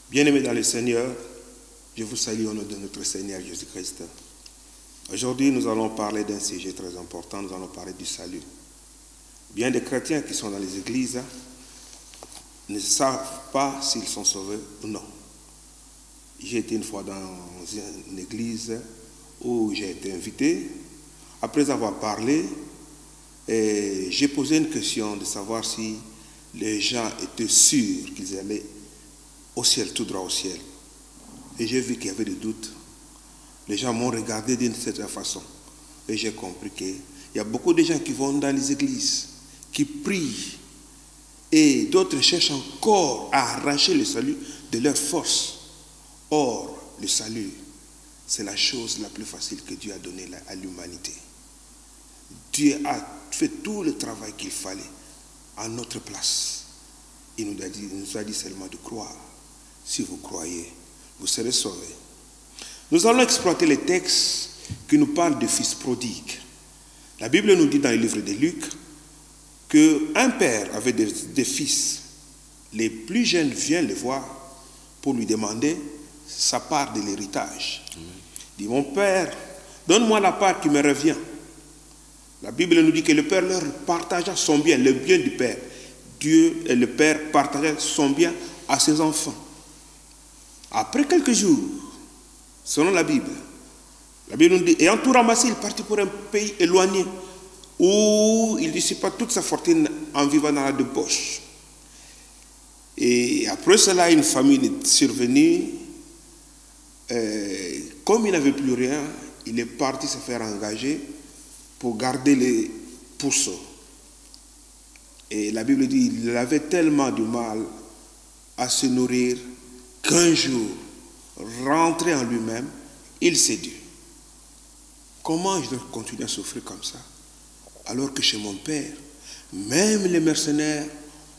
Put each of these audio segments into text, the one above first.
Bien-aimés dans le Seigneur, je vous salue au nom de notre Seigneur Jésus-Christ. Aujourd'hui, nous allons parler d'un sujet très important, nous allons parler du salut. Bien des chrétiens qui sont dans les églises ne savent pas s'ils sont sauvés ou non. J'ai été une fois dans une église où j'ai été invité. Après avoir parlé, j'ai posé une question de savoir si les gens étaient sûrs qu'ils allaient au ciel, tout droit au ciel. Et j'ai vu qu'il y avait des doutes. Les gens m'ont regardé d'une certaine façon. Et j'ai compris qu'il y a beaucoup de gens qui vont dans les églises, qui prient, et d'autres cherchent encore à arracher le salut de leur force. Or, le salut, c'est la chose la plus facile que Dieu a donnée à l'humanité. Dieu a fait tout le travail qu'il fallait à notre place. Il nous a dit seulement de croire. Si vous croyez, vous serez sauvés. Nous allons exploiter les textes qui nous parlent de fils prodigue. La Bible nous dit dans le livre de Luc qu'un père avait des fils. Les plus jeunes viennent le voir pour lui demander sa part de l'héritage. Il dit, mon père, donne-moi la part qui me revient. La Bible nous dit que le père leur partagea son bien, le bien du père. Dieu et le père partageaient son bien à ses enfants. Après quelques jours, selon la Bible nous dit, ayant tout ramassé, il partit pour un pays éloigné où il dissipa toute sa fortune en vivant dans la débauche. Et après cela, une famine est survenue. Comme il n'avait plus rien, il est parti se faire engager pour garder les pourceaux. Et la Bible dit qu'il avait tellement du mal à se nourrir qu'un jour, rentré en lui-même, il s'est dit, comment je dois continuer à souffrir comme ça, alors que chez mon père, même les mercenaires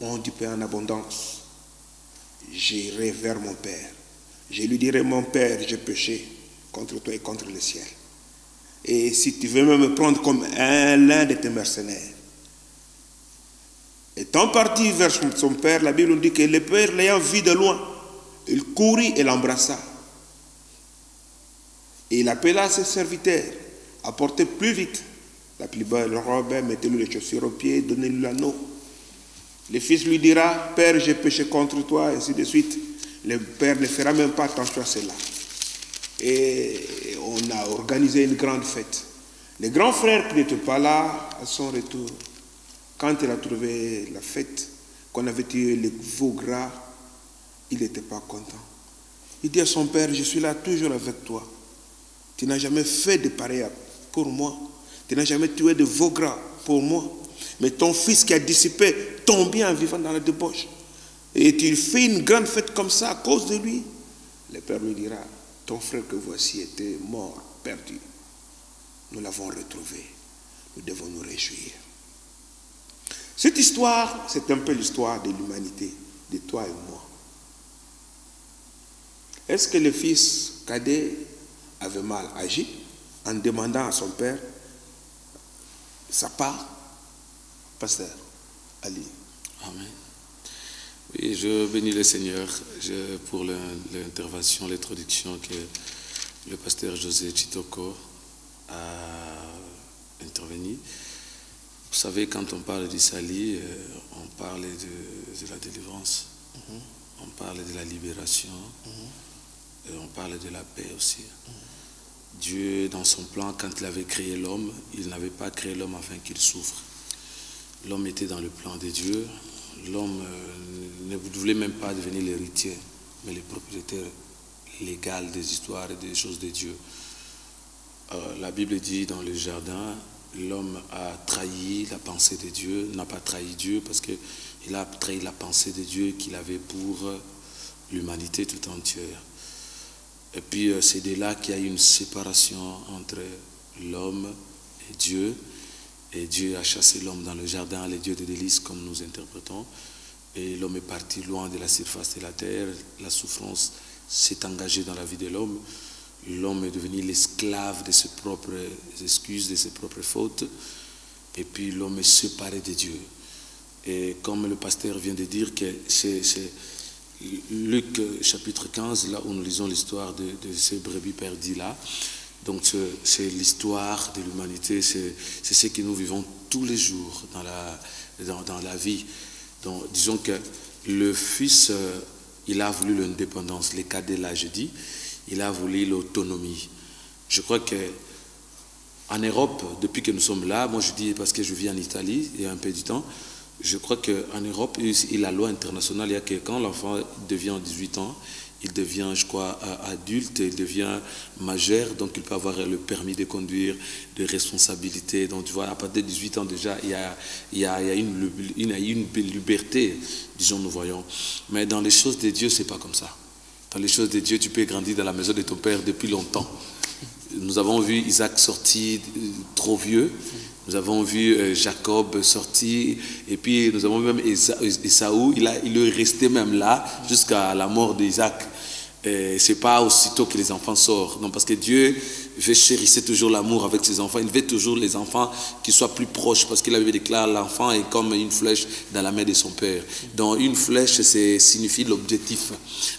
ont du pain en abondance. J'irai vers mon père. Je lui dirai, mon père, j'ai péché contre toi et contre le ciel. Et si tu veux me prendre comme l'un de tes mercenaires. Étant parti vers son père, la Bible nous dit que le père, l'ayant vu de loin, il courut et l'embrassa. Et il appela ses serviteurs, apportez plus vite la plus belle robe, mettez-lui les chaussures aux pieds, donnez-lui l'anneau. Le fils lui dira, père, j'ai péché contre toi, et ainsi de suite. Le père ne fera même pas attention à cela. Et on a organisé une grande fête. Le grand frère qui n'était pas là, à son retour, quand il a trouvé la fête, qu'on avait tué le veau gras, il n'était pas content. Il dit à son père, je suis là toujours avec toi. Tu n'as jamais fait de pareil pour moi. Tu n'as jamais tué de veau gras pour moi. Mais ton fils qui a dissipé ton bien en vivant dans la débauche. Et tu fais une grande fête comme ça à cause de lui. Le père lui dira, ton frère que voici était mort, perdu. Nous l'avons retrouvé. Nous devons nous réjouir. Cette histoire, c'est un peu l'histoire de l'humanité, de toi et moi. Est-ce que le fils cadet avait mal agi en demandant à son père sa part? Pasteur Ali. Amen. Oui, je bénis le Seigneur pour l'intervention, l'introduction que le pasteur José Chitoko a intervenu. Vous savez, quand on parle du salut, on parle de la délivrance, on parle de la libération, et on parle de la paix aussi. Dieu, dans son plan, quand il avait créé l'homme, il n'avait pas créé l'homme afin qu'il souffre. L'homme était dans le plan de Dieu. L'homme ne voulait même pas devenir l'héritier, mais le propriétaire légal des histoires et des choses de Dieu. La Bible dit dans le jardin, l'homme a trahi la pensée de Dieu, n'a pas trahi Dieu parce qu'il a trahi la pensée de Dieu qu'il avait pour l'humanité tout entière. Et puis c'est de là qu'il y a eu une séparation entre l'homme et Dieu. Et Dieu a chassé l'homme dans le jardin, les dieux de délices comme nous interprétons. Et l'homme est parti loin de la surface de la terre. La souffrance s'est engagée dans la vie de l'homme. L'homme est devenu l'esclave de ses propres excuses, de ses propres fautes. Et puis l'homme est séparé de Dieu. Et comme le pasteur vient de dire que Luc chapitre 15, là où nous lisons l'histoire de ces brebis perdues là. Donc c'est l'histoire de l'humanité, c'est ce que nous vivons tous les jours dans la vie. Donc disons que le fils, il a voulu l'indépendance, les cadets là je dis, il a voulu l'autonomie. Je crois que en Europe, depuis que nous sommes là, moi je dis parce que je vis en Italie il y a un peu du temps, je crois qu'en Europe, la loi internationale, il y a que quand l'enfant devient 18 ans, il devient, je crois, adulte, il devient majeur, donc il peut avoir le permis de conduire, de responsabilité. Donc tu vois, à partir de 18 ans déjà, il y a une liberté, disons, nous voyons. Mais dans les choses de Dieu, c'est pas comme ça. Dans les choses de Dieu, tu peux grandir dans la maison de ton père depuis longtemps. Nous avons vu Isaac sorti trop vieux. Nous avons vu Jacob sortir, et puis nous avons vu même Esaü, il est resté même là jusqu'à la mort d'Isaac. C'est pas aussitôt que les enfants sortent, non, parce que Dieu veut chérir toujours l'amour avec ses enfants, il veut toujours les enfants qui soient plus proches, parce qu'il avait déclaré l'enfant est comme une flèche dans la main de son père. Donc une flèche, signifie l'objectif.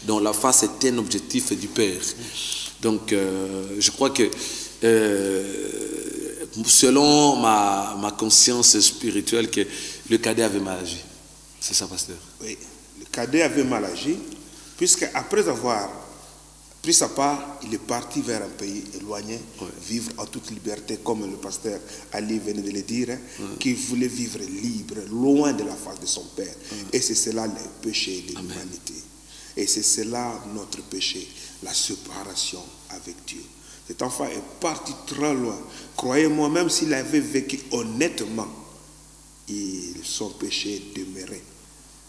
Donc l'enfant, c'est un objectif du père. Donc je crois que selon ma conscience spirituelle, que le cadet avait mal agi. C'est ça, pasteur? Oui, le cadet avait mal agi, puisque après avoir pris sa part, il est parti vers un pays éloigné, vivre en toute liberté, comme le pasteur Ali venait de le dire, qui voulait vivre libre, loin de la face de son père. Et c'est cela le péché de l'humanité. Et c'est cela notre péché, la séparation avec Dieu. Cet enfant est parti très loin. Croyez-moi, même s'il avait vécu honnêtement, son péché demeurait.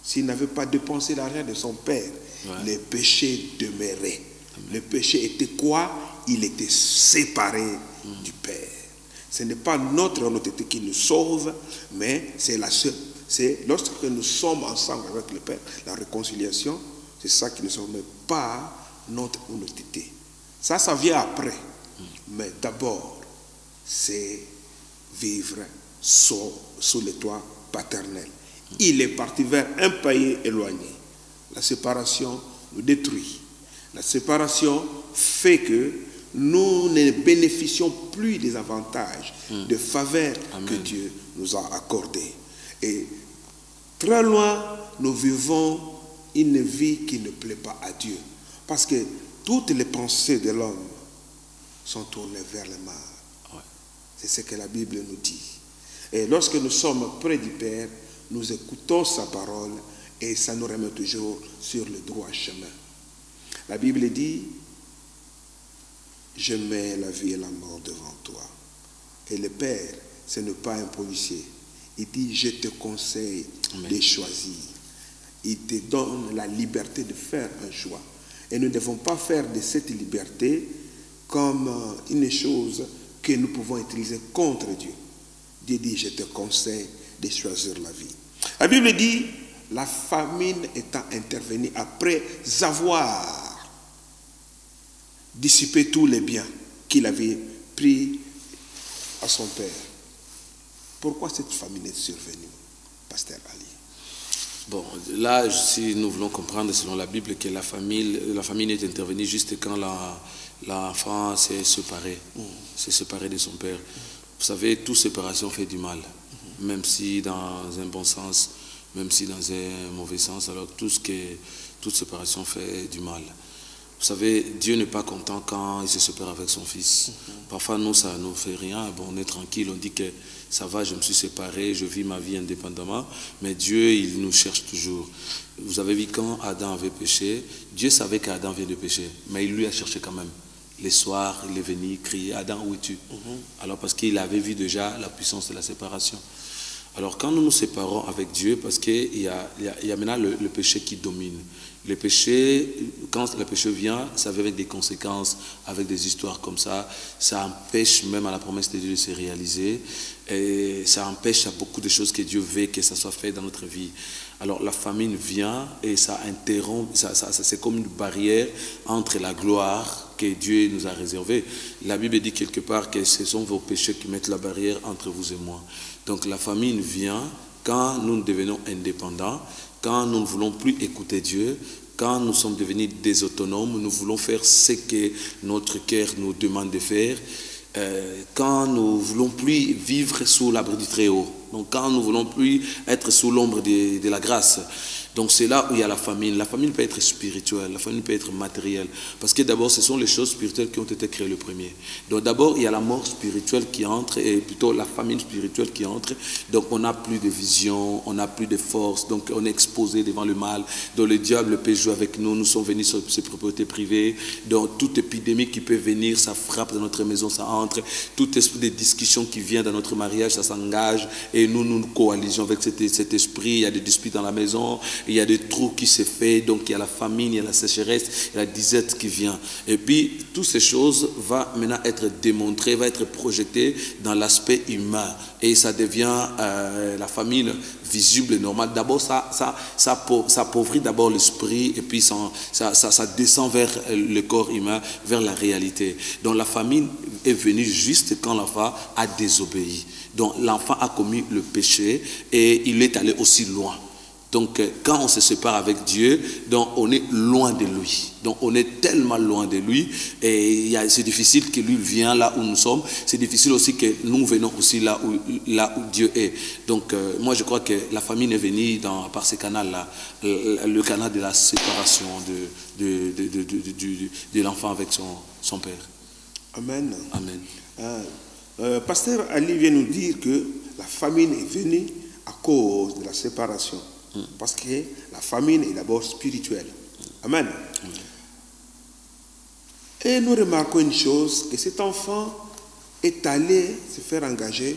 S'il n'avait pas dépensé l'argent de son père, le péché demeurait. Le péché était quoi? Il était séparé du Père. Ce n'est pas notre honnêteté qui nous sauve, mais c'est lorsque nous sommes ensemble avec le Père, la réconciliation, c'est ça qui nous sauve, mais pas notre honnêteté. Ça vient après. Mais d'abord, c'est vivre sous le toit paternel. Il est parti vers un pays éloigné. La séparation nous détruit. La séparation fait que nous ne bénéficions plus des avantages, des faveurs que Dieu nous a accordées. Et très loin, nous vivons une vie qui ne plaît pas à Dieu. Parce que toutes les pensées de l'homme sont tournées vers le mal. C'est ce que la Bible nous dit. Et lorsque nous sommes près du Père, nous écoutons sa parole et ça nous remet toujours sur le droit chemin. La Bible dit, je mets la vie et la mort devant toi. Et le Père, ce n'est pas un policier. Il dit, je te conseille de choisir. Il te donne la liberté de faire un choix. Et nous ne devons pas faire de cette liberté comme une chose que nous pouvons utiliser contre Dieu. Dieu dit, je te conseille de choisir la vie. La Bible dit, la famine étant intervenue après avoir dissipé tous les biens qu'il avait pris à son père. Pourquoi cette famine est survenue, pasteur Ali? Bon, là, si nous voulons comprendre selon la Bible que la famine est intervenue juste quand l'enfant s'est séparé, de son père. Vous savez, toute séparation fait du mal, même si dans un bon sens, même si dans un mauvais sens, alors toute séparation fait du mal. Vous savez, Dieu n'est pas content quand il se sépare avec son fils. Parfois, nous, ça ne nous fait rien. Bon, on est tranquille, on dit que ça va, je me suis séparé, je vis ma vie indépendamment. Mais Dieu, il nous cherche toujours. Vous avez vu quand Adam avait péché, Dieu savait qu'Adam vient de pécher, mais il lui a cherché quand même. Les soirs, il est venu crier, Adam, où es-tu? Alors parce qu'il avait vu déjà la puissance de la séparation. Alors quand nous nous séparons avec Dieu, parce qu'il y a maintenant le péché qui domine. Le péché, quand le péché vient, ça vient avec des conséquences, avec des histoires comme ça. Ça empêche même à la promesse de Dieu de se réaliser. Et ça empêche à beaucoup de choses que Dieu veut que ça soit fait dans notre vie. Alors la famine vient et ça interrompt, c'est comme une barrière entre la gloire que Dieu nous a réservée. La Bible dit quelque part que ce sont vos péchés qui mettent la barrière entre vous et moi. Donc la famine vient quand nous devenons indépendants, quand nous ne voulons plus écouter Dieu, quand nous sommes devenus des autonomes, nous voulons faire ce que notre cœur nous demande de faire. Quand nous ne voulons plus vivre sous l'abri du Très-Haut, donc quand nous ne voulons plus être sous l'ombre de la grâce. Donc c'est là où il y a la famine. La famine peut être spirituelle, la famine peut être matérielle. Parce que d'abord, ce sont les choses spirituelles qui ont été créées le premier. Donc d'abord, il y a la mort spirituelle qui entre, et plutôt la famine spirituelle qui entre. Donc on n'a plus de vision, on n'a plus de force, donc on est exposé devant le mal. Donc le diable peut jouer avec nous, nous sommes venus sur ses propriétés privées. Donc toute épidémie qui peut venir, ça frappe dans notre maison, ça entre. Tout esprit de discussion qui vient dans notre mariage, ça s'engage. Et nous coalisons avec cet esprit. Il y a des disputes dans la maison. Il y a des trous qui se font, donc il y a la famine, il y a la sécheresse, il y a la disette qui vient. Et puis, toutes ces choses vont maintenant être démontrées, vont être projetées dans l'aspect humain. Et ça devient la famine visible et normale. D'abord, ça appauvrit d'abord l'esprit, et puis ça descend vers le corps humain, vers la réalité. Donc la famine est venue juste quand l'enfant a désobéi. Donc l'enfant a commis le péché et il est allé aussi loin. Donc, quand on se sépare avec Dieu, donc on est loin de lui. Donc, on est tellement loin de lui. Et c'est difficile que lui vienne là où nous sommes. C'est difficile aussi que nous venons aussi là où Dieu est. Donc, moi, je crois que la famille est venue par ce canal-là, le canal de la séparation de l'enfant avec son père. Amen. Amen. Pasteur Ali vient nous dire que la famine est venue à cause de la séparation. Parce que la famine est d'abord spirituelle. Amen. Et nous remarquons une chose, que cet enfant est allé se faire engager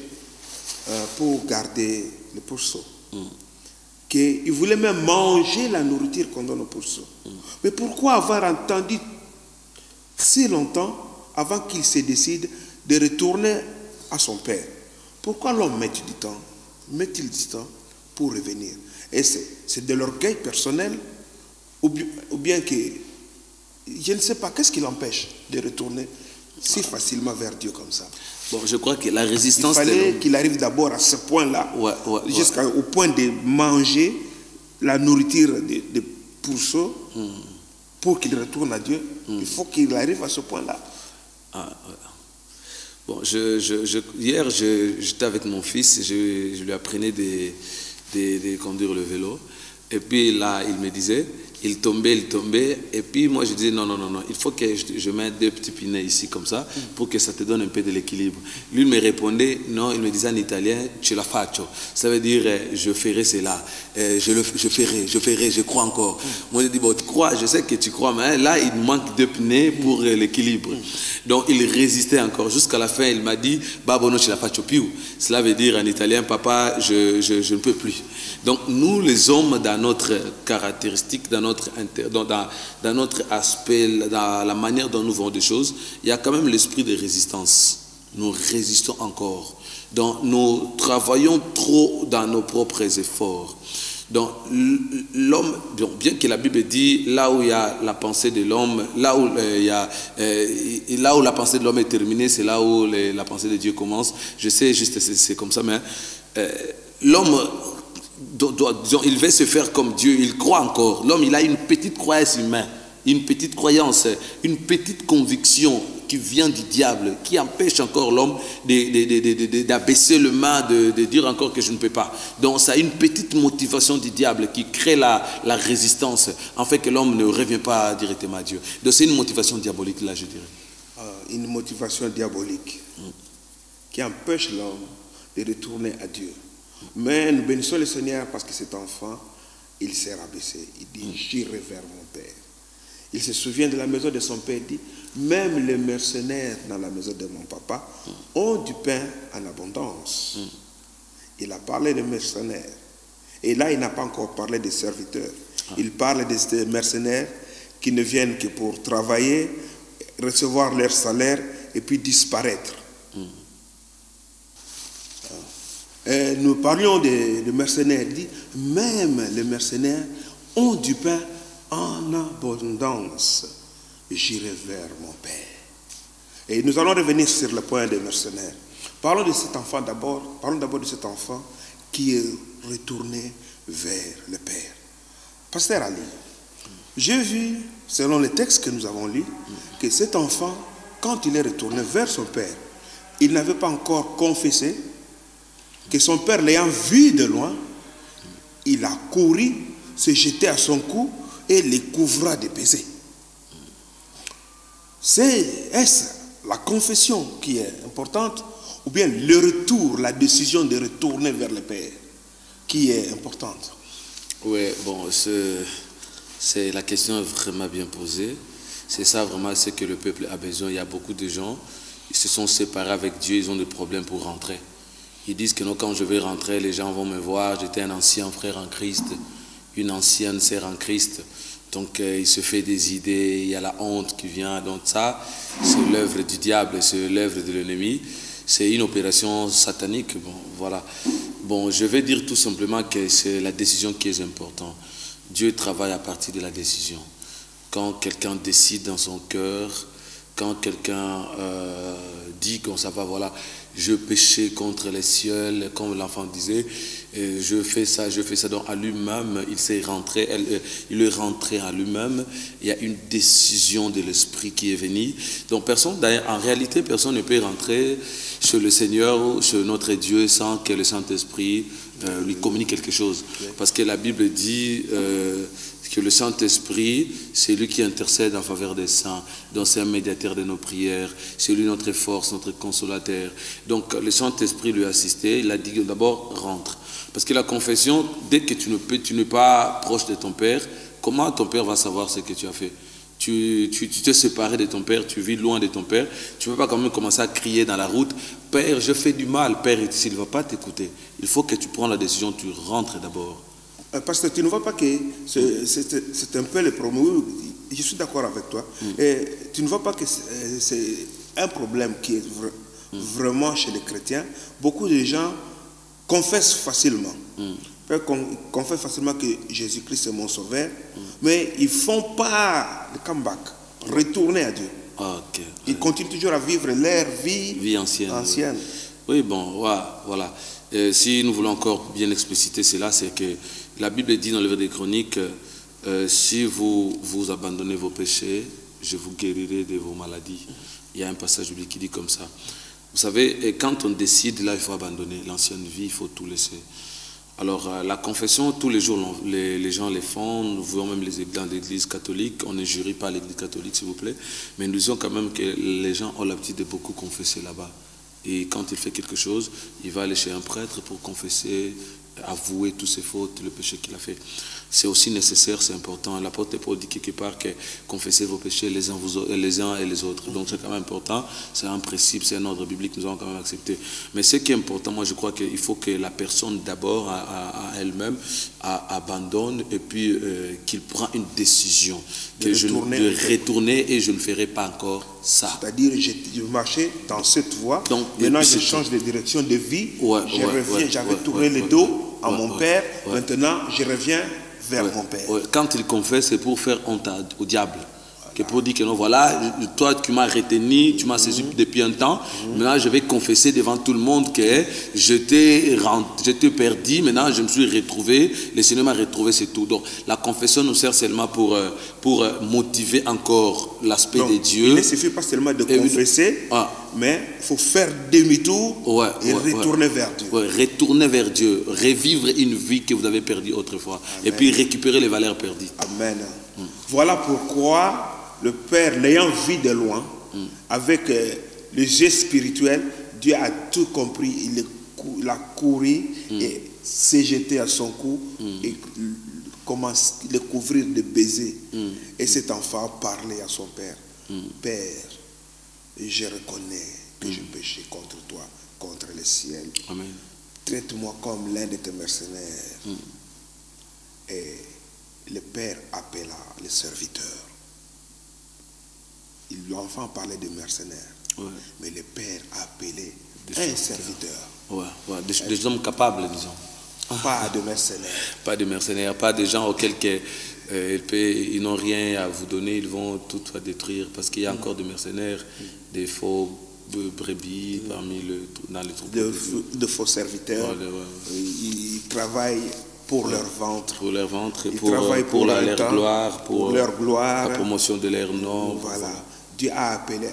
pour garder le pourceau. Il voulait même manger la nourriture qu'on donne au pourceau. Mais pourquoi avoir entendu si longtemps avant qu'il se décide de retourner à son père? Pourquoi l'homme met-il du temps pour revenir? Et c'est de l'orgueil personnel ou bien que je ne sais pas, qu'est-ce qui l'empêche de retourner si facilement vers Dieu comme ça? Bon, je crois que la résistance... Il fallait qu'il arrive d'abord à ce point-là, jusqu'au point de manger la nourriture de pourceaux pour qu'il retourne à Dieu. Il faut qu'il arrive à ce point-là. Bon, hier, j'étais avec mon fils, je lui apprenais de conduire le vélo. Et puis là, il me disait, il tombait. Et puis moi, je disais, non, il faut que je mette deux petits pinets ici, comme ça, pour que ça te donne un peu de l'équilibre. Lui, il me répondait, non, il me disait en italien, ce la faccio. Ça veut dire, je ferai cela. Je ferai, je crois encore. Moi, je dis, bon, tu crois, je sais que tu crois, mais là, il manque deux pneus pour l'équilibre. Donc, il résistait encore. Jusqu'à la fin, il m'a dit, Babono, ce la faccio più. Cela veut dire en italien, papa, je ne peux plus. Donc, nous, les hommes, dans notre caractéristique, dans notre aspect, dans la manière dont nous voyons des choses, il y a quand même l'esprit de résistance. Nous résistons encore. Donc, nous travaillons trop dans nos propres efforts. Donc, l'homme, bien que la Bible dit, là où il y a la pensée de l'homme, là où la pensée de l'homme est terminée, c'est là où la pensée de Dieu commence. Je sais juste, c'est comme ça, mais l'homme... il veut se faire comme Dieu, il croit encore. L'homme, il a une petite croyance humaine, une petite croyance, une petite conviction qui vient du diable, qui empêche encore l'homme d'abaisser le main, de dire encore que je ne peux pas. Donc, ça a une petite motivation du diable qui crée la résistance, en fait que l'homme ne revient pas directement à Dieu. Donc, c'est une motivation diabolique, là, je dirais. Une motivation diabolique qui empêche l'homme de retourner à Dieu. Mais nous bénissons le Seigneur parce que cet enfant, il s'est rabaissé. Il dit, j'irai vers mon Père. Il se souvient de la maison de son Père. Il dit, même les mercenaires dans la maison de mon papa ont du pain en abondance. Il a parlé des mercenaires. Et là, il n'a pas encore parlé des serviteurs. Il parle des mercenaires qui ne viennent que pour travailler, recevoir leur salaire et puis disparaître. Nous parlions de mercenaires. Il dit, même les mercenaires ont du pain en abondance. J'irai vers mon Père. Et nous allons revenir sur le point des mercenaires. Parlons de cet enfant d'abord. Parlons d'abord de cet enfant qui est retourné vers le Père. Pasteur Ali, J'ai vu, selon les textes que nous avons lus, que cet enfant, quand il est retourné vers son père, il n'avait pas encore confessé, que son père l'ayant vu de loin, il a couru, se jeté à son cou et les couvra de baisers. Est-ce la confession qui est importante ou bien le retour, la décision de retourner vers le Père qui est importante? Oui, bon, la question est vraiment bien posée. C'est ça vraiment ce que le peuple a besoin. Il y a beaucoup de gens, ils se sont séparés avec Dieu, ils ont des problèmes pour rentrer. Ils disent que non, quand je vais rentrer, les gens vont me voir, j'étais un ancien frère en Christ, une ancienne sœur en Christ. Donc il se fait des idées, il y a la honte qui vient. Donc ça, c'est l'œuvre du diable, c'est l'œuvre de l'ennemi. C'est une opération satanique. Bon, voilà. Bon, je vais dire tout simplement que c'est la décision qui est importante. Dieu travaille à partir de la décision. Quand quelqu'un décide dans son cœur, quand quelqu'un dit comme ça va, voilà, je péchais contre les cieux, comme l'enfant disait, je fais ça, donc à lui-même, il s'est rentré, il est rentré à lui-même, il y a une décision de l'esprit qui est venue. Donc personne, d'ailleurs, en réalité, personne ne peut rentrer chez le Seigneur, chez notre Dieu, sans que le Saint-Esprit lui communique quelque chose. Parce que la Bible dit que le Saint-Esprit, c'est lui qui intercède en faveur des saints, donc c'est un médiateur de nos prières, c'est lui notre force, notre consolateur. Donc le Saint-Esprit lui a assisté, il a dit d'abord rentre. Parce que la confession, dès que tu n'es pas proche de ton Père, comment ton Père va savoir ce que tu as fait? Tu t'es séparé de ton Père, tu vis loin de ton Père, tu ne peux pas quand même commencer à crier dans la route, Père, je fais du mal, Père, il ne va pas t'écouter. Il faut que tu prennes la décision, tu rentres d'abord. Parce que tu ne vois pas que c'est un peu le problème. Oui, je suis d'accord avec toi. Et tu ne vois pas que c'est un problème qui est vraiment chez les chrétiens. Beaucoup de gens confessent facilement. Confessent facilement que Jésus-Christ est mon sauveur, mais ils ne font pas le comeback, retourner à Dieu. Okay. Ils continuent toujours à vivre leur vie ancienne. Oui, bon, voilà. Si nous voulons encore bien expliciter cela, c'est que la Bible dit dans le livre des Chroniques, si vous abandonnez vos péchés, je vous guérirai de vos maladies. Il y a un passage biblique qui dit comme ça. Vous savez, quand on décide, là, il faut abandonner l'ancienne vie, il faut tout laisser. Alors, la confession, tous les jours, les gens les font. Nous voyons même dans l'église catholique. On ne jurie pas l'église catholique, s'il vous plaît. Mais nous disons quand même que les gens ont l'habitude de beaucoup confesser là-bas. Et quand il fait quelque chose, il va aller chez un prêtre pour confesser, avouer toutes ses fautes, le péché qu'il a fait. C'est aussi nécessaire, c'est important. L'apôtre Paul dit quelque part que confessez vos péchés les uns et les autres. Donc c'est quand même important, c'est un principe, c'est un ordre biblique, nous avons quand même accepté. Mais ce qui est important, moi je crois qu'il faut que la personne d'abord à elle-même abandonne et puis qu'il prend une décision de retourner et je ne ferai pas encore ça. C'est-à-dire je marchais dans cette voie, donc maintenant je change de direction de vie, je reviens, j'avais tourné le dos à mon Père, maintenant je reviens vers mon Père. Quand il confesse, c'est pour faire honte au diable. Que pour dire que non, voilà, toi tu m'as retenu, tu m'as saisi depuis un temps, maintenant je vais confesser devant tout le monde que je t'ai perdu, maintenant je me suis retrouvé, le Seigneur m'a retrouvé, c'est tout. Donc la confession nous sert seulement pour motiver encore l'aspect de Dieu. Il ne suffit pas seulement de confesser, mais il faut faire demi-tour et retourner vers Dieu. Retourner vers Dieu, revivre une vie que vous avez perdue autrefois. Amen. Et puis récupérer les valeurs perdues. Amen. Voilà pourquoi le Père, l'ayant vu de loin, avec les yeux spirituels, Dieu a tout compris. Il a couru et s'est jeté à son cou et commence à le couvrir de baisers. Et cet enfant parlait à son Père. Père, je reconnais que je péchais contre toi, contre le ciel. Amen. Traite-moi comme l'un de tes mercenaires. Et le Père appela les serviteurs. L'enfant parlait de mercenaires, mais le Père a appelé un serviteur. Des hommes capables, disons. Pas de mercenaires. Pas de mercenaires, pas de gens auxquels ils n'ont rien à vous donner, ils vont tout détruire, parce qu'il y a encore des mercenaires, des faux brebis dans les troupes. De faux serviteurs. Ils travaillent pour leur ventre. Pour leur ventre, Ils travaillent pour leur leur temps, gloire, pour leur gloire. la promotion de leur nom. Voilà. Dieu a appelé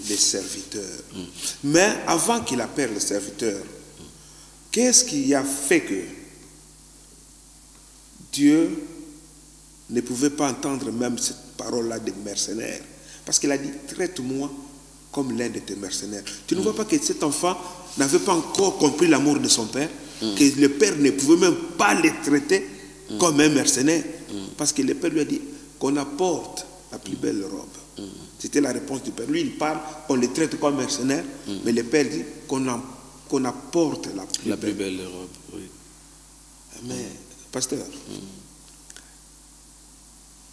les serviteurs. Mais avant qu'il appelle les serviteurs, qu'est-ce qui a fait que Dieu ne pouvait pas entendre même cette parole-là des mercenaires? Parce qu'il a dit, traite-moi comme l'un de tes mercenaires. Tu ne vois pas que cet enfant n'avait pas encore compris l'amour de son père, que le père ne pouvait même pas les traiter comme un mercenaire, parce que le père lui a dit qu'on apporte la plus belle robe. C'était la réponse du père. Lui, il parle, on les traite comme mercenaires, mais le père dit qu'on apporte la plus belle robe. Oui. Mais, pasteur,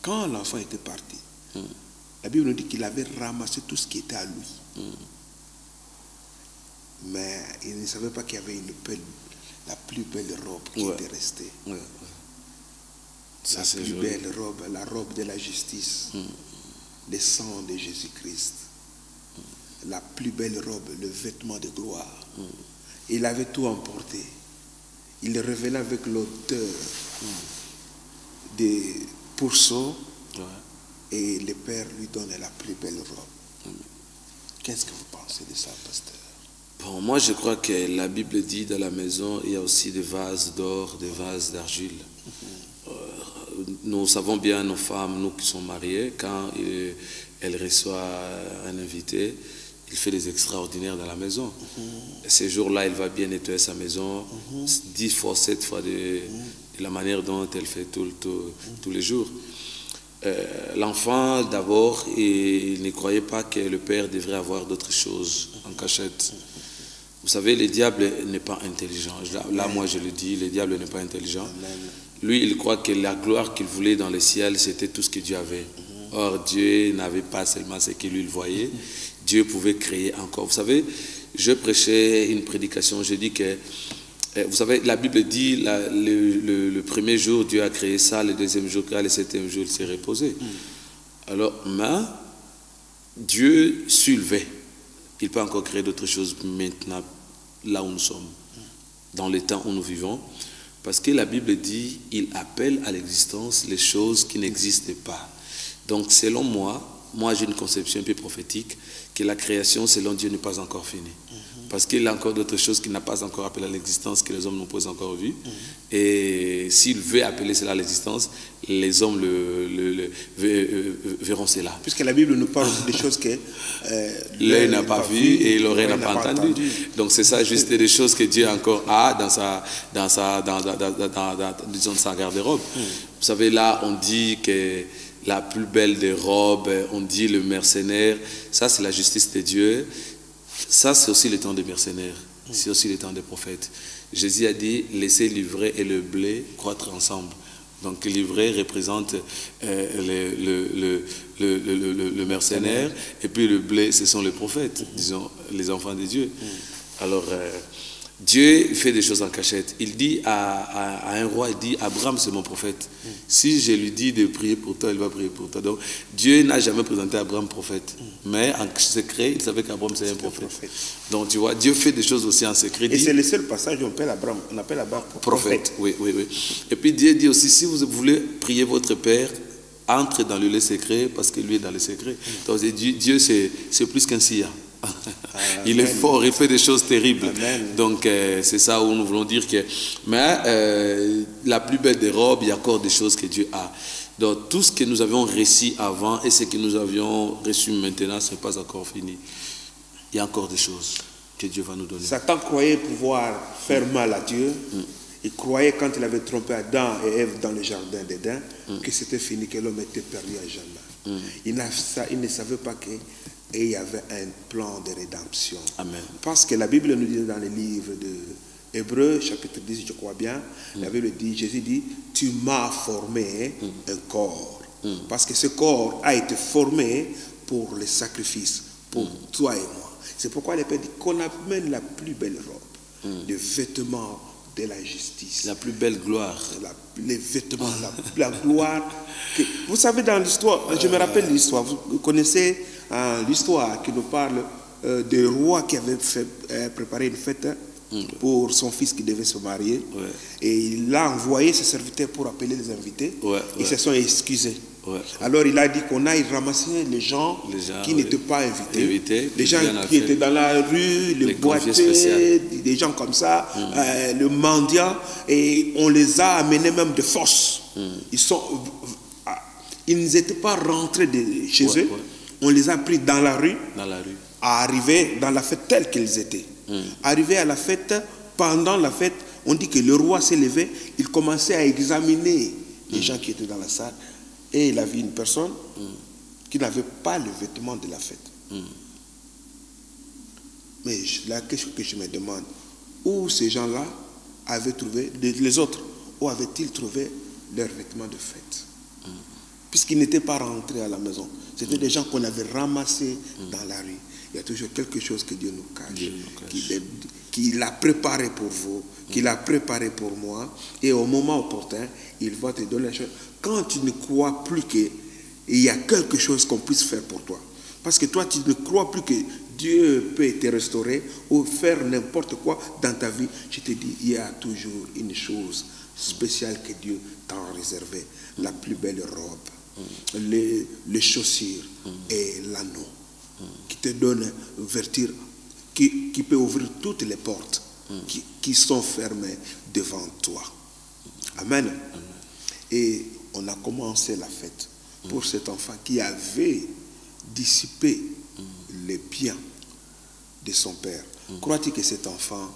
quand l'enfant était parti, la Bible nous dit qu'il avait ramassé tout ce qui était à lui. Mais il ne savait pas qu'il y avait la plus belle robe qui était restée. La plus belle robe, la robe de la justice, le sang de Jésus-Christ. La plus belle robe, le vêtement de gloire. Il avait tout emporté. Il revenait avec l'odeur des pourceaux. Et le Père lui donne la plus belle robe. Qu'est-ce que vous pensez de ça, pasteur? Bon, moi, je crois que la Bible dit dans la maison, il y a aussi des vases d'or, des vases d'argile. Nous savons bien, nos femmes, nous qui sommes mariés, quand elles reçoivent un invité, il fait des extraordinaires dans la maison. Ces jours-là, il va bien nettoyer sa maison 10 fois, 7 fois de la manière dont elle fait tous les jours. L'enfant, d'abord, il ne croyait pas que le père devrait avoir d'autres choses en cachette. Vous savez, le diable n'est pas intelligent. Là, moi, je le dis, le diable n'est pas intelligent. Lui, il croit que la gloire qu'il voulait dans le ciel, c'était tout ce que Dieu avait. Or, Dieu n'avait pas seulement ce que lui, il voyait. Dieu pouvait créer encore. Vous savez, je prêchais une prédication, je dis que vous savez, la Bible dit, le premier jour, Dieu a créé ça, le deuxième jour, le septième jour, il s'est reposé. Alors, mais Dieu sulevait. Il peut encore créer d'autres choses maintenant, là où nous sommes, dans le temps où nous vivons. Parce que la Bible dit, il appelle à l'existence les choses qui n'existent pas. Donc, selon moi j'ai une conception un peu prophétique, que la création, selon Dieu, n'est pas encore finie. Parce qu'il y a encore d'autres choses qu'il n'a pas encore appelées à l'existence, que les hommes n'ont pas encore vues. Et s'il veut appeler cela à l'existence, les hommes verront cela. Puisque la Bible nous parle des choses que l'œil n'a pas vu et l'oreille n'a pas entendu. Donc c'est ça, juste des choses que Dieu encore a dans sa garde-robe. Vous savez, là, on dit que la plus belle des robes, on dit le mercenaire, ça c'est la justice de Dieu. Ça, c'est aussi le temps des mercenaires. C'est aussi le temps des prophètes. Jésus a dit, laissez l'ivraie et le blé croître ensemble. Donc l'ivraie représente le mercenaire, et puis le blé, ce sont les prophètes, disons, les enfants de Dieu. Alors, Dieu fait des choses en cachette. Il dit à un roi, il dit, Abraham c'est mon prophète. Si je lui dis de prier pour toi, il va prier pour toi. Donc Dieu n'a jamais présenté Abraham prophète. Mais en secret, il savait qu'Abraham c'est un prophète. Donc tu vois, Dieu fait des choses aussi en secret. Et c'est le seul passage où on appelle Abraham prophète. Oui. Et puis Dieu dit aussi, si vous voulez prier votre Père, entre dans le lieu secret, parce que lui est dans le secret. Donc Dieu c'est plus qu'un sillard. Il est fort, il fait des choses terribles. Amen. Donc c'est ça où nous voulons dire que la plus belle des robes, il y a encore des choses que Dieu a. Donc tout ce que nous avions reçu avant et ce que nous avions reçu maintenant, ce n'est pas encore fini. Il y a encore des choses que Dieu va nous donner. Satan croyait pouvoir faire mal à Dieu. Il croyait, quand il avait trompé Adam et Ève dans le jardin d'Éden, que c'était fini, que l'homme était perdu à jamais. Il ne savait pas que et il y avait un plan de rédemption. Amen. Parce que la Bible nous dit dans le livre de Hébreux, chapitre 10, je crois bien, la Bible dit, Jésus dit, tu m'as formé un corps. Parce que ce corps a été formé pour le sacrifice, pour toi et moi. C'est pourquoi le Père dit qu'on amène la plus belle robe, le vêtement de la justice. La plus belle gloire. Les vêtements, la gloire. Vous savez, dans l'histoire, je me rappelle l'histoire, vous connaissez l'histoire qui nous parle des rois qui avaient préparé une fête pour son fils qui devait se marier. Ouais. Et il a envoyé ses serviteurs pour appeler les invités. Ouais, Ils se sont excusés. Ouais. Alors il a dit qu'on aille ramasser les gens qui n'étaient pas invités. Les gens qui étaient dans la rue, les boiteux, des gens comme ça, le mendiant. Et on les a amenés même de force. Ils n'étaient pas rentrés chez eux. Ouais. On les a pris dans la rue. À arriver dans la fête telle qu'ils étaient. Arrivé à la fête, pendant la fête, on dit que le roi s'est levé, il commençait à examiner les gens qui étaient dans la salle, et il a vu une personne qui n'avait pas le vêtement de la fête. Mais la question que je me demande, où ces gens-là avaient trouvé, les autres, où avaient-ils trouvé leurs vêtements de fête? Puisqu'ils n'étaient pas rentrés à la maison. C'était des gens qu'on avait ramassés dans la rue. Il y a toujours quelque chose que Dieu nous cache, qu'il a préparé pour vous, qu'il a préparé pour moi, et au moment opportun, il va te donner la chose. Quand tu ne crois plus qu'il y a quelque chose qu'on puisse faire pour toi, parce que toi, tu ne crois plus que Dieu peut te restaurer ou faire n'importe quoi dans ta vie, je te dis, il y a toujours une chose spéciale que Dieu t'a réservée, la plus belle robe, les chaussures et l'anneau. Qui te donne ouverture, qui peut ouvrir toutes les portes qui sont fermées devant toi. Amen. Et on a commencé la fête pour cet enfant qui avait dissipé les biens de son père. Crois-tu que cet enfant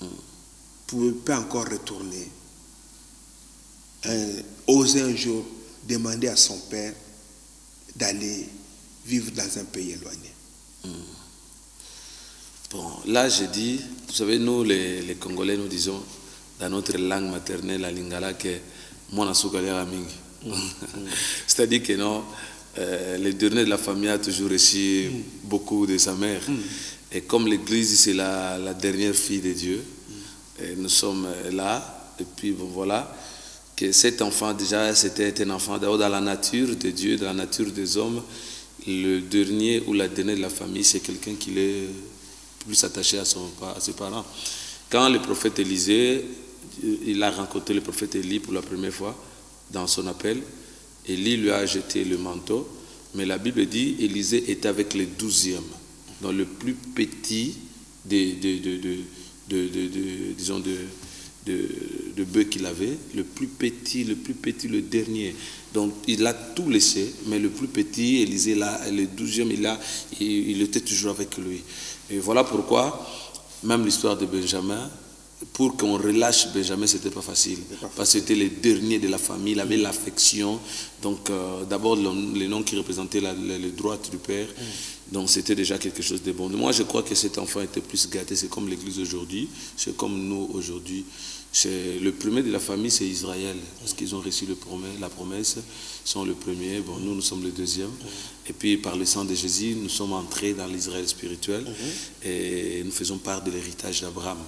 ne pouvait pas encore retourner, oser un jour demander à son père d'aller vivre dans un pays éloigné? Bon, là j'ai dit, vous savez, nous les Congolais, nous disons dans notre langue maternelle, la lingala, que mon soukalia mingi. C'est-à-dire que non, le dernier de la famille a toujours reçu beaucoup de sa mère. Et comme l'Église, c'est la dernière fille de Dieu, et nous sommes là, et puis bon, voilà, que cet enfant déjà, c'était un enfant d'abord dans la nature de Dieu, dans la nature des hommes. Le dernier ou la dernière de la famille, c'est quelqu'un qui est plus attaché à ses parents. Quand le prophète Élisée, il a rencontré le prophète Élie pour la première fois dans son appel, Élie lui a jeté le manteau, mais la Bible dit Élisée était avec les 12e, dans le plus petit disons de bœufs qu'il avait, le plus petit, le dernier. Donc il a tout laissé, mais le plus petit, Élisée, là, le 12e, il était toujours avec lui. Et voilà pourquoi, même l'histoire de Benjamin, pour qu'on relâche Benjamin, c'était pas facile. Parce que c'était le dernier de la famille, il avait l'affection. Donc d'abord, les noms qui représentaient les droits du père. Donc c'était déjà quelque chose de bon. Moi, je crois que cet enfant était plus gâté. C'est comme l'Église aujourd'hui, c'est comme nous aujourd'hui. Le premier de la famille, c'est Israël, parce qu'ils ont reçu la promesse, ils sont le premier, bon, nous sommes le deuxième. Et puis par le sang de Jésus, nous sommes entrés dans l'Israël spirituel et nous faisons part de l'héritage d'Abraham.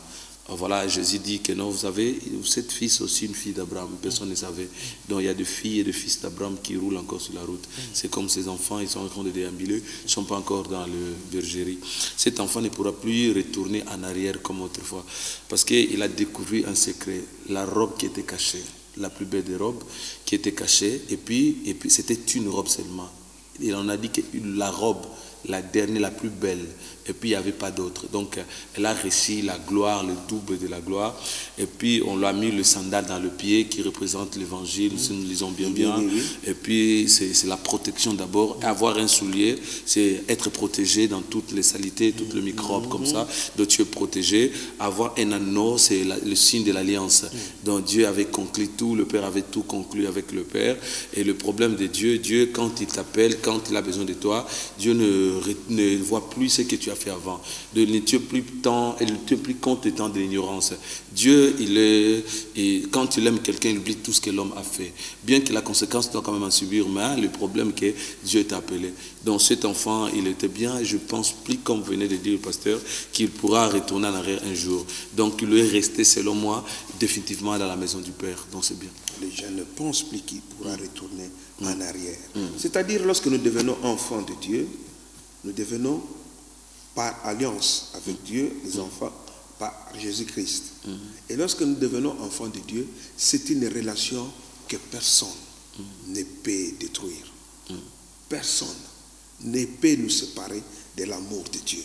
Voilà, Jésus dit que non, vous savez, cette fille c'est aussi une fille d'Abraham, personne ne savait. Donc il y a des filles et des fils d'Abraham qui roulent encore sur la route. C'est comme ces enfants, ils sont en train de déambuler, ils ne sont pas encore dans le bergerie. Cet enfant ne pourra plus retourner en arrière comme autrefois, parce qu'il a découvert un secret, la robe qui était cachée, la plus belle des robes qui était cachée, et puis c'était une robe seulement. Il en a dit que la robe, la dernière, la plus belle, et puis il n'y avait pas d'autre. Donc elle a reçu la gloire, le double de la gloire, et puis on lui a mis le sandal dans le pied qui représente l'évangile, si nous lisons bien. Et puis c'est la protection d'abord. Avoir un soulier, c'est être protégé dans toutes les saletés, toutes les microbes comme ça, donc tu es protégé. Avoir un anneau, c'est le signe de l'alliance. Donc Dieu avait conclu tout, le Père avait tout conclu avec le Père, et le problème de Dieu, quand il t'appelle, quand il a besoin de toi, Dieu ne voit plus ce que tu as fait avant. Il ne tient plus compte temps de l'ignorance. Dieu, quand il aime quelqu'un, il oublie tout ce que l'homme a fait. Bien que la conséquence doit quand même en subir, mais le problème est que Dieu t'a appelé. Donc cet enfant, il était bien, et je pense plus, comme venait de dire le pasteur, qu'il pourra retourner en arrière un jour. Donc il est resté, selon moi, définitivement dans la maison du Père. Donc c'est bien. Les gens ne pensent plus qu'il pourra retourner en arrière. C'est-à-dire, lorsque nous devenons enfants de Dieu, nous devenons par alliance avec Dieu, les enfants, par Jésus-Christ. Et lorsque nous devenons enfants de Dieu, c'est une relation que personne ne peut détruire. Personne ne peut nous séparer de l'amour de Dieu.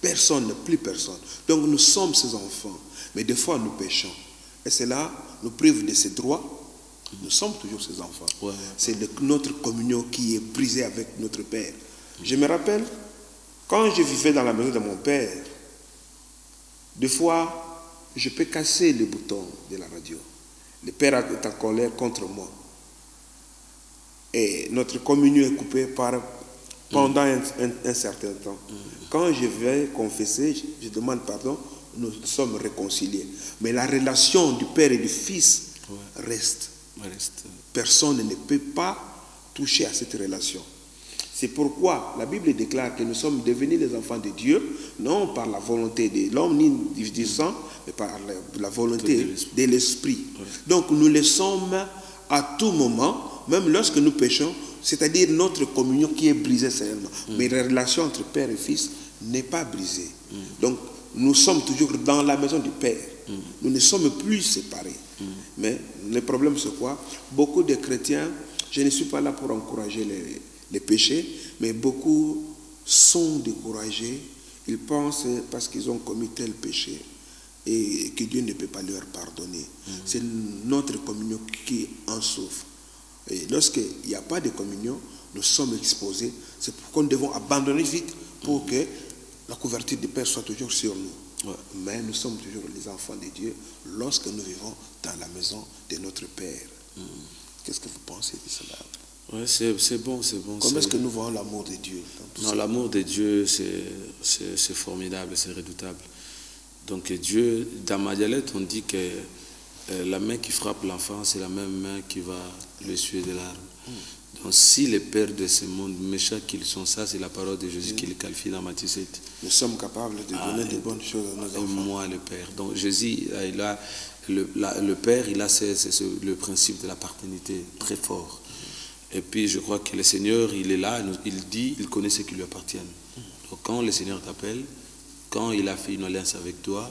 Personne, plus personne. Donc nous sommes ses enfants, mais des fois nous péchons. Et cela nous prive de ses droits. Nous sommes toujours ses enfants. C'est notre communion qui est brisée avec notre Père. Je me rappelle, quand je vivais dans la maison de mon Père, des fois, je peux casser le bouton de la radio. Le Père est en colère contre moi. Et notre communion est coupée pendant un certain temps. Quand je vais confesser, je demande pardon, nous sommes réconciliés. Mais la relation du Père et du Fils reste. Personne ne peut pas toucher à cette relation. C'est pourquoi la Bible déclare que nous sommes devenus les enfants de Dieu, non par la volonté de l'homme ni du sang, mais par la volonté de l'Esprit. Donc nous le sommes à tout moment, même lorsque nous péchons, c'est-à-dire notre communion qui est brisée seulement. Mais la relation entre Père et Fils n'est pas brisée. Donc nous sommes toujours dans la maison du Père. Nous ne sommes plus séparés. Mais le problème c'est quoi? Beaucoup de chrétiens, je ne suis pas là pour encourager les péchés, mais beaucoup sont découragés. Ils pensent parce qu'ils ont commis tel péché et que Dieu ne peut pas leur pardonner. C'est notre communion qui en souffre. Et lorsqu'il n'y a pas de communion, nous sommes exposés. C'est pourquoi nous devons abandonner vite pour que la couverture du Père soit toujours sur nous. Mais nous sommes toujours les enfants de Dieu lorsque nous vivons dans la maison de notre Père. Qu'est-ce que vous pensez de cela? Ouais, c'est bon, c'est bon. Comment est-ce que nous voyons l'amour de Dieu? Non, l'amour de Dieu, c'est formidable, c'est redoutable. Donc Dieu, dans ma dialecte, on dit que la main qui frappe l'enfant, c'est la même main qui va l'essuyer de larmes. Donc si les pères de ce monde, méchants qu'ils sont, ça c'est la parole de Jésus qui les qualifie dans Matthieu 7. Nous sommes capables de donner de bonnes choses à nos enfants. Moi, le Père. Donc Jésus, le Père, il a le principe de la paternité très fort. Et puis je crois que le Seigneur, il est là, il dit, il connaît ce qui lui appartient. Donc quand le Seigneur t'appelle, quand il a fait une alliance avec toi,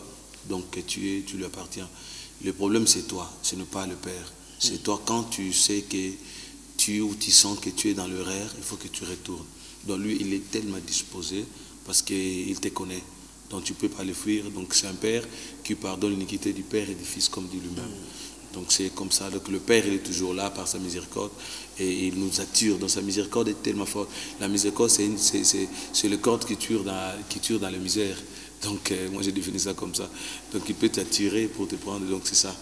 donc tu lui appartiens. Le problème c'est toi, ce n'est pas le Père. C'est toi quand tu sais que tu sens que tu es dans l'erreur, il faut que tu retournes. Donc lui, il est tellement disposé parce qu'il te connaît. Donc tu ne peux pas le fuir. Donc c'est un Père qui pardonne l'iniquité du Père et du Fils comme dit lui-même. Donc c'est comme ça. Donc le Père, il est toujours là par sa miséricorde et il nous attire. Donc sa miséricorde est tellement forte. La miséricorde, c'est le corde qui tue dans la misère. Donc moi j'ai défini ça comme ça. Donc il peut t'attirer pour te prendre. Donc c'est ça.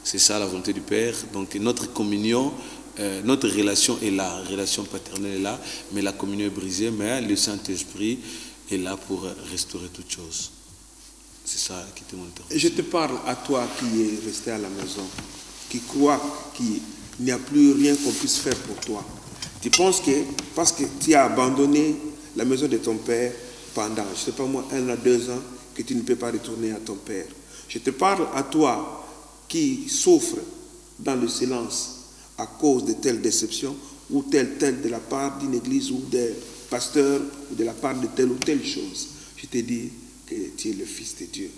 C'est ça la volonté du Père. Donc notre communion, notre relation est là. La relation paternelle est là, mais la communion est brisée. Mais le Saint-Esprit est là pour restaurer toutes choses. C'est ça qui était mon intervention. Je te parle à toi qui es resté à la maison, qui croit qu'il n'y a plus rien qu'on puisse faire pour toi. Tu penses que parce que tu as abandonné la maison de ton père pendant, je ne sais pas moi, 1 à 2 ans, que tu ne peux pas retourner à ton père. Je te parle à toi qui souffre dans le silence à cause de telle déception ou telle de la part d'une église ou des pasteurs ou de la part de telle ou telle chose. Je te dis que tu es le Fils de Dieu.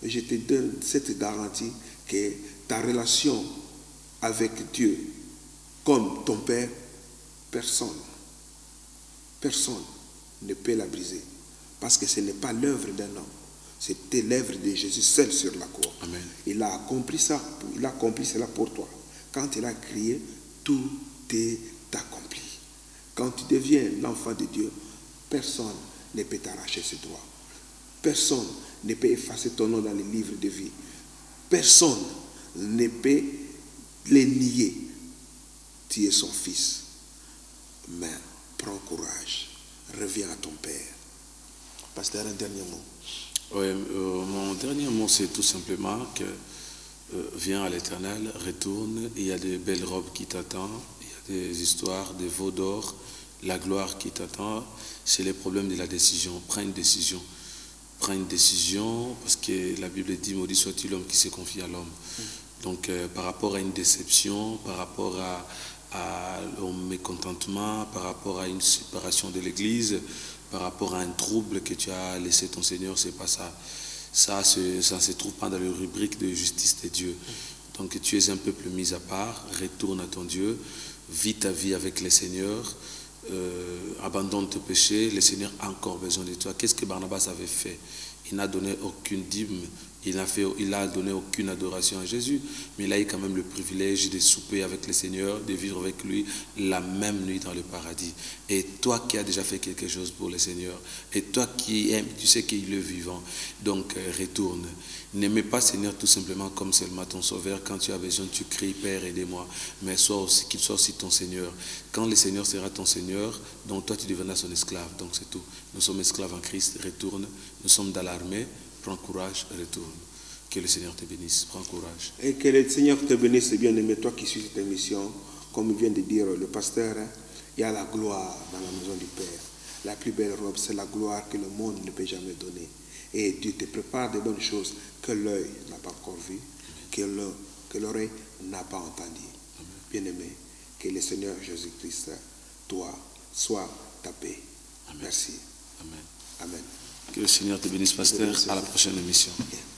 Et je te donne cette garantie que ta relation avec Dieu, comme ton Père, personne ne peut la briser. Parce que ce n'est pas l'œuvre d'un homme. C'était l'œuvre de Jésus seul sur la croix. Amen. Il a accompli ça. Il a accompli cela pour toi. Quand il a crié, tout est accompli. Quand tu deviens l'enfant de Dieu, personne ne peut t'arracher ce droit. Personne ne peut effacer ton nom dans les livres de vie. Personne ne peut les nier. Tu es son fils. Mais prends courage. Reviens à ton Père. Pasteur, un dernier mot. Oui, mon dernier mot, c'est tout simplement que viens à l'Éternel, retourne, il y a de belles robes qui t'attendent, il y a des histoires, des veaux d'or, la gloire qui t'attend. C'est le problème de la décision. Prends une décision. Prends une décision, parce que la Bible dit, maudit soit-il l'homme qui se confie à l'homme. Donc, par rapport à une déception, par rapport au mécontentement, par rapport à une séparation de l'Église, par rapport à un trouble que tu as laissé ton Seigneur, c'est pas ça. Ça ne se trouve pas dans la rubrique de justice de Dieu. Donc tu es un peuple mis à part, retourne à ton Dieu, vis ta vie avec le Seigneur, abandonne tes péchés, le Seigneur a encore besoin de toi. Qu'est-ce que Barnabas avait fait? Il n'a donné aucune dîme, il n'a donné aucune adoration à Jésus, mais il a eu quand même le privilège de souper avec le Seigneur, de vivre avec lui la même nuit dans le paradis. Et toi qui as déjà fait quelque chose pour le Seigneur, et toi qui aimes, tu sais qu'il est vivant, donc retourne. N'aimez pas Seigneur tout simplement comme seulement ton sauveur. Quand tu as besoin, tu cries, Père, aidez-moi, mais qu'il soit aussi ton Seigneur. Quand le Seigneur sera ton Seigneur, donc toi tu deviendras son esclave, donc c'est tout. Nous sommes esclaves en Christ, retourne. Nous sommes dans l'armée, prends courage, retourne. Que le Seigneur te bénisse, prends courage. Et que le Seigneur te bénisse, bien-aimé, toi qui suis cette émission. Comme vient de dire le pasteur, il y a la gloire dans la maison du Père. La plus belle robe, c'est la gloire que le monde ne peut jamais donner. Et Dieu te prépare de bonnes choses que l'œil n'a pas encore vues, que l'oreille n'a pas entendues. Bien-aimé, que le Seigneur Jésus-Christ, toi, soit ta paix. Amen. Merci. Amen. Amen. Que le Seigneur te bénisse, pasteur. À la prochaine émission. Okay.